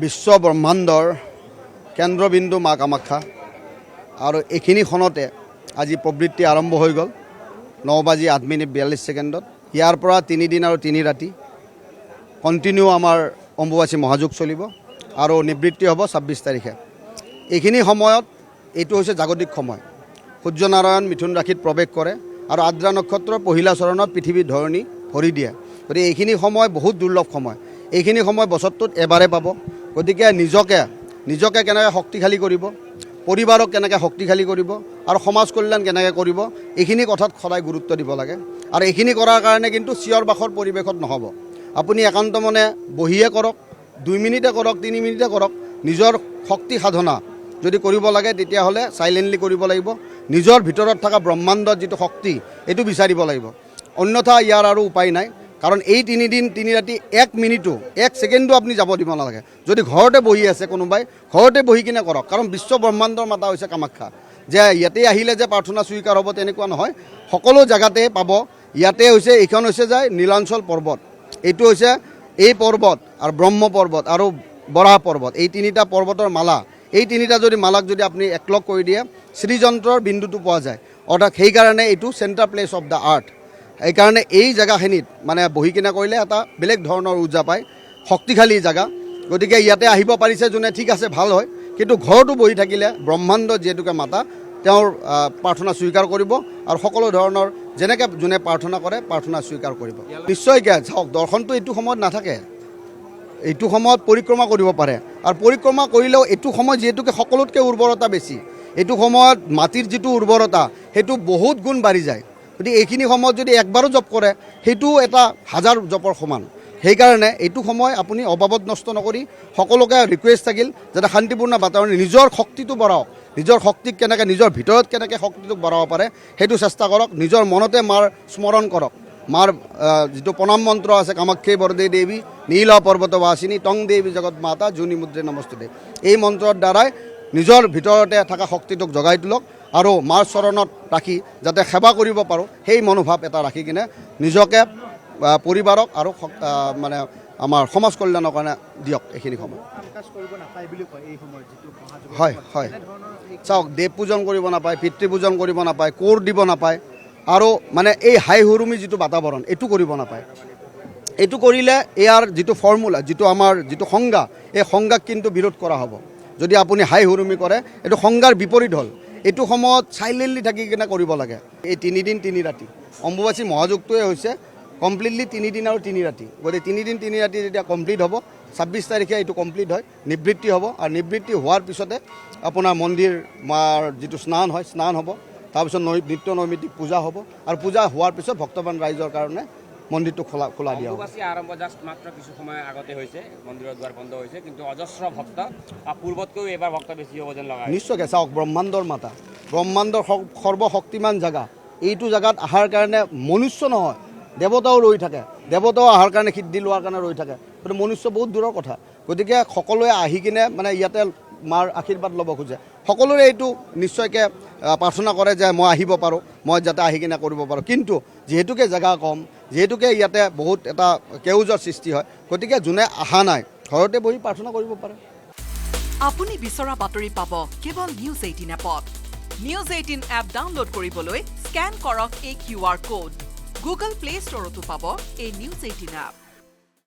বিশ্ব ব্ৰহ্মাণ্ডৰ কেন্দ্ৰবিন্দু মা কামাখ্যা আৰু এইখিনি খনতে আজি প্ৰবৃত্তি আৰম্ভ হৈ গ'ল 9:08:42 ইয়াৰ পৰা 3 দিন আৰু 3 ৰাতি কণ্টিনিউ আমাৰ অম্বুবাচী মহাযোগ চলিব আৰু নিবৃত্তি হ'ব 26 তাৰিখে। এইখিনি সময়ত এইটো হৈছে জাগতিক সময়। সূৰ্যনাৰায়ণ মিথুন ৰাশিত প্ৰৱেশ কৰে আৰু আদ্ৰা নক্ষত্ৰৰ পহিলা চৰণত পৃথিৱীৰ ধৰণী ভৰি দিয়ে। গতিকে এইখিনি সময় বহুত দুৰ্লভ সময়। এইখিনি সময় বছৰটোত এবাৰে পাব। গতিকে নিজকে কেনেকৈ শক্তিশালী কৰিব, পৰিবাৰক কেনেকৈ শক্তিশালী কৰিব আৰু সমাজ কল্যাণ কেনেকৈ কৰিব, এইখিনি কথাত সদায় গুৰুত্ব দিব লাগে। আৰু এইখিনি কৰাৰ কাৰণে কিন্তু চিঞৰ বাখৰ পৰিৱেশত নহ'ব। আপুনি একান্ত মনে বহিয়ে কৰক, 2 মিনিটে কৰক, 3 মিনিটে কৰক। নিজৰ শক্তি সাধনা যদি কৰিব লাগে তেতিয়াহ'লে চাইলেণ্টলি কৰিব লাগিব। নিজৰ ভিতৰত থকা ব্ৰহ্মাণ্ডৰ যিটো শক্তি এইটো বিচাৰিব লাগিব। অন্যথা ইয়াৰ আৰু উপায় নাই। কাৰণ এই 3 দিন 3 ৰাতি 1 মিনিটো 1 ছেকেণ্ডো আপুনি যাব দিব নালাগে। যদি ঘৰতে বহি আছে কোনোবাই, ঘৰতে বহি কিনে কৰক। কাৰণ বিশ্ব ব্ৰহ্মাণ্ডৰ মাতা হৈছে কামাখ্যা। যে ইয়াতে আহিলে যে প্ৰাৰ্থনা স্বীকাৰ হ'ব তেনেকুৱা নহয়, সকলো জেগাতে পাব। ইয়াতে হৈছে এইখন হৈছে যে নীলাঞ্চল পৰ্বত, এইটো হৈছে এই পৰ্বত আৰু ব্ৰহ্ম পৰ্বত আৰু বৰাহ পৰ্বত, এই 3টা পৰ্বতৰ মালা। এই 3টা যদি মালাক যদি আপুনি একলগ কৰি দিয়ে শ্ৰীযন্ত্ৰৰ বিন্দুটো পোৱা যায়। অৰ্থাৎ সেইকাৰণে এইটো চেণ্টাৰ প্লেচ অফ দ্য আৰ্থ। সেইকাৰণে এই জেগাখিনিত মানে বহি কিনে কৰিলে এটা বেলেগ ধৰণৰ উৰ্জা পায়, শক্তিশালী জেগা। গতিকে ইয়াতে আহিব পাৰিছে যোনে, ঠিক আছে, ভাল হয়। কিন্তু ঘৰতো বহি থাকিলে ব্ৰহ্মাণ্ড যিহেতুকে মাতা, তেওঁৰ প্ৰাৰ্থনা স্বীকাৰ কৰিব আৰু সকলো ধৰণৰ যেনেকৈ যোনে প্ৰাৰ্থনা কৰে প্ৰাৰ্থনা স্বীকাৰ কৰিব। নিশ্চয়কৈ চাওক, দৰ্শনটো এইটো সময়ত নাথাকে। এইটো সময়ত পৰিক্ৰমা কৰিব পাৰে আৰু পৰিক্ৰমা কৰিলেও এইটো সময় যিহেতুকে সকলোতকৈ উৰ্বৰতা বেছি। এইটো সময়ত মাটিৰ যিটো উৰ্বৰতা সেইটো বহুত গুণ বাঢ়ি যায়। গতিকে এইখিনি সময়ত যদি একবাৰো জপ কৰে সেইটো এটা 1000 জপৰ সমান। সেইকাৰণে এইটো সময় আপুনি অবাবত নষ্ট নকৰি সকলোকে ৰিকুৱেষ্ট থাকিল যাতে শান্তিপূৰ্ণ বাতাৱৰণ নিজৰ শক্তিটো বঢ়াওক। নিজৰ শক্তিক কেনেকৈ নিজৰ ভিতৰত কেনেকৈ শক্তিটোক বঢ়াব পাৰে সেইটো চেষ্টা কৰক। নিজৰ মনতে মাৰ স্মৰণ কৰক। মাৰ যিটো প্ৰণাম মন্ত্ৰ আছে, কামাখ্যে বৰদে দেৱী নীল পৰ্বত বাসিনী টং দেৱী জগত মাতা জুনি মুদ্ৰে নমস্তুতে, এই মন্ত্ৰৰ দ্বাৰাই নিজৰ ভিতৰতে থকা শক্তিটোক জগাই তোলক আৰু মাৰ চৰণত ৰাখি যাতে সেৱা কৰিব পাৰোঁ সেই মনোভাৱ এটা ৰাখি কিনে নিজকে, পৰিবাৰক আৰু মানে আমাৰ সমাজ কল্যাণৰ কাৰণে দিয়ক এইখিনি সময়। হয় হয়, চাওক, দেৱ পূজন কৰিব নাপায়, পিতৃ পূজন কৰিব নাপায়, কোৰ দিব নাপায় আৰু মানে এই হাই হুৰুমি যিটো বাতাৱৰণ এইটো কৰিব নাপায়। এইটো কৰিলে ইয়াৰ যিটো ফৰ্মুলা, যিটো আমাৰ যিটো সংজ্ঞা, এই সংজ্ঞাক কিন্তু বিৰোধ কৰা হ'ব। যদি আপুনি হাই হুৰুমি কৰে এইটো সংজ্ঞাৰ বিপৰীত হ'ল। এইটো সময়ত চাইলেণ্টলি থাকি কিনে কৰিব লাগে। এই 3 দিন 3 ৰাতি অম্বুবাচী মহাযোগটোৱে হৈছে কমপ্লিটলি 3 দিন আৰু 3 ৰাতি। গতিকে 3 দিন 3 ৰাতি যেতিয়া কমপ্লিট হ'ব, 26 তাৰিখে এইটো কমপ্লিট হয়, নিবৃত্তি হ'ব। আৰু নিবৃত্তি হোৱাৰ পিছতে আপোনাৰ মন্দিৰ যিটো স্নান হয়, স্নান হ'ব। তাৰপিছত নিত্য নৈমিত্তিক পূজা হ'ব আৰু পূজা হোৱাৰ পিছত ভক্তবান ৰাইজৰ কাৰণে মন্দিৰটো খোলা দিয়া হ'ব। অম্বুবাচী আৰম্ভ জাষ্ট মাত্ৰ কিছু সময় আগতে হৈছে, মন্দিৰৰ দুৱাৰ বন্ধ হৈছে, কিন্তু অজস্ৰ ভক্ত পূৰ্বতকৈও এইবাৰ ভক্ত বেছি হ'ব যেন লগা। নিশ্চয়কৈ চাওক, ব্ৰহ্মাণ্ডৰ মাতা, ব্ৰহ্মাণ্ডৰ সৰ্বশক্তিমান জেগা, এইটো জেগাত অহাৰ কাৰণে মনুষ্য নহয় দেৱতাও ৰৈ থাকে। দেৱতাও অহাৰ কাৰণে সিদ্ধি লোৱাৰ কাৰণে ৰৈ থাকে। কিন্তু মনুষ্য বহুত দূৰৰ কথা। গতিকে সকলোৱে আহি কিনে মানে ইয়াতে মাৰ আশীৰ্বাদ ল'ব খোজে। সকলোৰে এইটো নিশ্চয়কৈ প্ৰাৰ্থনা কৰে যে মই আহিব পাৰোঁ, মই যাতে আহি কিনে কৰিব পাৰোঁ। কিন্তু যিহেতুকে জেগা কম, যিহেতুকে ইয়াতে বহুত এটা কেউজৰ সৃষ্টি হয়, গতিকে যোনে অহা নাই ঘৰতে বহি প্ৰাৰ্থনা কৰিব পাৰে। আপুনি বিচৰা বাতৰি পাব কেৱল নিউজ 18 এপত। নিউজ 18 এপ ডাউনলোড কৰিবলৈ স্কেন কৰক এই QR কোড। গুগল প্লে ষ্টৰতো পাব এই নিউজ 18 এপ।